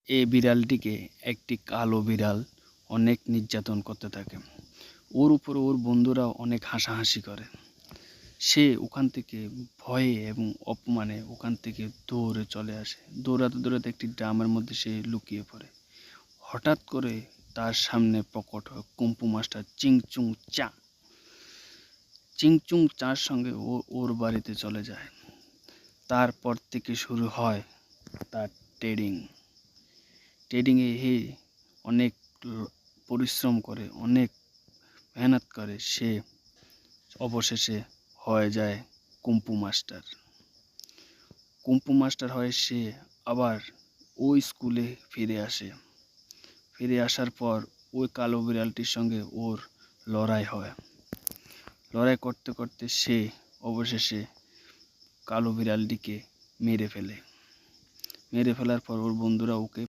এই বিড়ালটিকে একটি কালো বিড়াল অনেক নির্যাতন করতে থাকে। ওর উপরে ওর বন্ধুরা অনেক হাসাহাসি করে। সে ওখান থেকে ভয়ে এবং অপমানে ওখান থেকে দৌড়ে চলে আসে। দৌড়াতে দৌড়াতে একটি ড্রামের মধ্যে সে লুকিয়ে পড়ে। হঠাৎ করে তার সামনে প্রকট হয় কুম্পু মাস্টার চিংচুং চা। চিংচুং চার সঙ্গে ও ওর বাড়িতে চলে যায়। তারপর থেকে শুরু হয় তার ট্রেডিংয়ে হে অনেক পরিশ্রম করে, অনেক মেহনত করে। সে অবশেষে হয়ে যায় কুম্পু মাস্টার। কুম্পু মাস্টার হয়ে সে আবার ওই স্কুলে ফিরে আসে। ফিরে আসার পর ওই কালো বিড়ালটির সঙ্গে ওর লড়াই হয়। লড়াই করতে করতে সে অবশেষে কালো বিড়ালটিকে মেরে ফেলে। মেরে ফেলার পর ওর বন্ধুরা ওকে